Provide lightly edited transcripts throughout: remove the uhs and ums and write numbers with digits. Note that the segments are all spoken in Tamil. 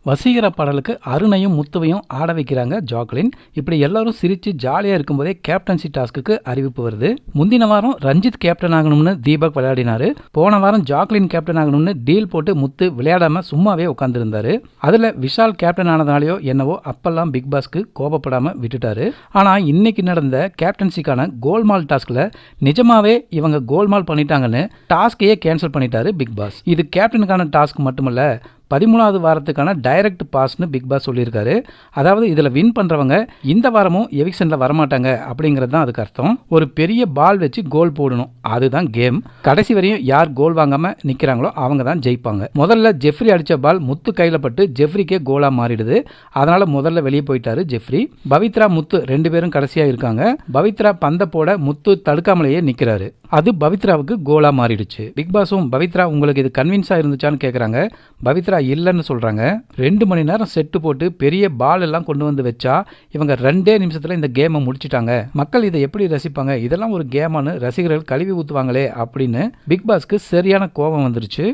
வசீகர பாடலுக்கு அருணையும் முத்துவையும் ஆட வைக்கிறாங்க ஜாக்லின். இப்படி எல்லாரும் சிரிச்சு ஜாலியா இருக்கும்போதே கேப்டன்சி டாஸ்க்கு அறிவிப்பு வருது. முந்தின வாரம் ரஞ்சித் கேப்டன் ஆகணும்னு தீபக் விளையாடினாரு. போன வாரம் ஜாக்லின் கேப்டன் ஆகணும்னு டீல் போட்டு முத்து விளையாடாம சும்மாவே உட்காந்துருந்தாரு. அதுல விஷால் கேப்டன் ஆனதாலேயோ என்னவோ அப்பெல்லாம் பிக் பாஸ்க்கு கோபப்படாம விட்டுட்டாரு. ஆனா இன்னைக்கு நடந்த கேப்டன்சிக்கான கோல்மால் டாஸ்க்ல நிஜமாவே இவங்க கோல்மால் பண்ணிட்டாங்கன்னு டாஸ்கையே கேன்சல் பண்ணிட்டாரு பிக் பாஸ். இது கேப்டனுக்கான டாஸ்க் மட்டுமல்ல, 13வது வாரத்துக்கான டைரக்ட் பாஸ்னு பிக் பாஸ் சொல்லியிருக்காரு. அதாவது இதில் வின் பண்ணுறவங்க இந்த வாரமும் எவிக்ஷனில் வரமாட்டாங்க அப்படிங்கிறது தான் அதுக்கு அர்த்தம். ஒரு பெரிய பால் வச்சு கோல் போடணும், அதுதான் கேம். கடைசி வரையும் யார் கோல் வாங்காமல் நிற்கிறாங்களோ அவங்க தான் ஜெயிப்பாங்க. முதல்ல ஜெஃப்ரி அடித்த பால் முத்து கையில் பட்டு ஜெஃப்ரிக்கே கோலாக மாறிடுது. அதனால் முதல்ல வெளியே போயிட்டாரு ஜெஃப்ரி. பவித்ரா முத்து 2 பேரும் கடைசியாக இருக்காங்க. பவித்ரா பந்த போட முத்து தடுக்காமலேயே நிற்கிறாரு. அது பவித்ராவுக்கு கோலாக மாறிடுச்சு. பிக் பாஸும் பவித்ரா உங்களுக்கு இது கன்வின்ஸாக இருந்துச்சான்னு கேட்குறாங்க. பவித்ரா இல்லைன்னு சொல்றாங்க. 2 மணி நேரம் செட்டு போட்டு பெரிய பால் எல்லாம் கொண்டு வந்து வச்சா இவங்க 2 நிமிஷத்துல இந்த கேமை முடிச்சிட்டாங்க. மக்கள் இதை எப்படி ரசிப்பாங்க, இதெல்லாம் ஒரு கேமானு ரசிகர்கள் கழுவி ஊத்துவாங்களே அப்படின்னு பிக் பாஸ்க்கு சரியான கோபம் வந்துருச்சு.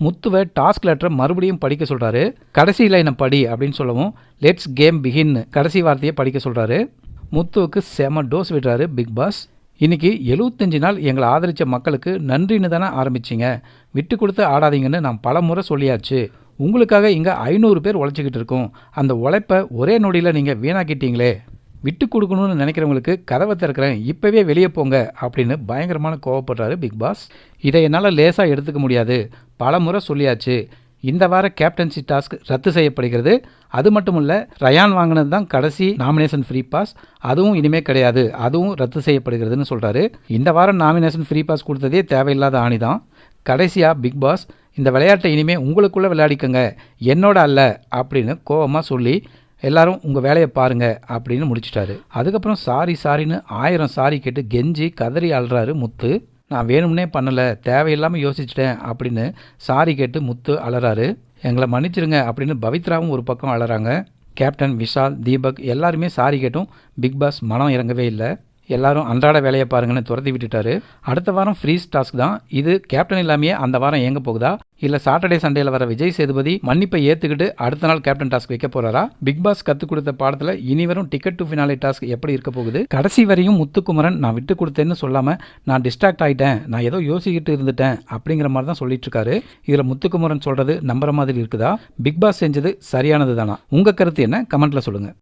முத்துவை டாஸ்க் லெட்டரை மறுபடியும் படிக்க சொல்றாரு. கடைசி லைனை படி அப்படின்னு சொல்லவும் லெட்ஸ் கேம் பிகின் கடைசி வார்த்தையை படிக்க சொல்றாரு. முத்துவுக்கு செம டோஸ் விடுறாரு பிக் பாஸ். இன்னைக்கு 75 நாள் எங்களை ஆதரித்த மக்களுக்கு நன்றின்னு தானே ஆரம்பிச்சிங்க. விட்டு கொடுத்து ஆடாதீங்கன்னு நான் பல முறை சொல்லியாச்சு. உங்களுக்காக இங்கே 500 பேர் உழைச்சிக்கிட்டு இருக்கோம். அந்த உழைப்பை ஒரே நொடியில் நீங்கள் வீணாக்கிட்டீங்களே. விட்டு கொடுக்கணும்னு நினைக்கிறவங்களுக்கு கதவை திறக்கிறேன், இப்போவே வெளியே போங்க அப்படின்னு பயங்கரமான கோவப்படுறாரு பிக் பாஸ். இதை என்னால் லேசாக எடுத்துக்க முடியாது. பல முறை சொல்லியாச்சு. இந்த வார கேப்டன்சி டாஸ்க் ரத்து செய்யப்படுகிறது. அது மட்டும் இல்லை, ரயான் வாங்கினது தான் கடைசி நாமினேஷன் ஃப்ரீ பாஸ், அதுவும் இனிமேல் கிடையாது, அதுவும் ரத்து செய்யப்படுகிறதுன்னு சொல்கிறாரு. இந்த வாரம் நாமினேஷன் ஃப்ரீ பாஸ் கொடுத்ததே தேவையில்லாத ஆணிதான். கடைசியாக பிக் பாஸ் இந்த விளையாட்டை இனிமேல் உங்களுக்குள்ளே விளையாடிக்கங்க, என்னோட அல்ல அப்படின்னு கோவமாக சொல்லி எல்லாரும் உங்கள் வேலையை பாருங்க அப்படின்னு முடிச்சிட்டாரு. அதுக்கப்புறம் சாரின்னு 1000 சாரி கேட்டு கெஞ்சி கதறி அழுறாரு முத்து. நான் வேணும்னே பண்ணலை, தேவையில்லாமல் யோசிச்சிட்டேன் அப்படின்னு சாரி கேட்டு முத்து அலறாரு. எங்களை மன்னிச்சிருங்க அப்படின்னு பவித்ராவும் ஒரு பக்கம் அலறாங்க. கேப்டன், விஷால், தீபக் எல்லாருமே சாரி கேட்டும் பிக் பாஸ் மனம் இறங்கவே இல்லை. எல்லாரும் அன்றாட வேலையை பாருங்கன்னு துரத்தி விட்டுட்டாரு. அடுத்த வாரம் ஃப்ரீஸ் டாஸ்க் தான். இது கேப்டன் இல்லாமையே அந்த வாரம் இயங்க போகுதா, இல்லை சாட்டர்டே சண்டேல வர விஜய் சேதுபதி மன்னிப்பை ஏற்றுக்கிட்டு அடுத்த நாள் கேப்டன் டாஸ்க் வைக்க போறாரா? பிக் பாஸ் கற்றுக் கொடுத்த பாடத்தில் இனி வரும் டிக்கெட் டு ஃபினாலே டாஸ்க் எப்படி இருக்க போகுது? கடைசி வரையும் முத்துக்குமரன் நான் விட்டு கொடுத்தேன்னு சொல்லாமல் நான் டிஸ்ட்ராக்ட் ஆகிட்டேன், நான் ஏதோ யோசிக்கிட்டு இருந்துட்டேன் அப்படிங்கிற மாதிரி தான் சொல்லிட்டு இருக்காரு. இதில் முத்துக்குமரன் சொல்றது நம்புற மாதிரி இருக்குதா? பிக் பாஸ் செஞ்சது சரியானது தானா? உங்கள் கருத்து என்ன? கமெண்ட்ல சொல்லுங்க.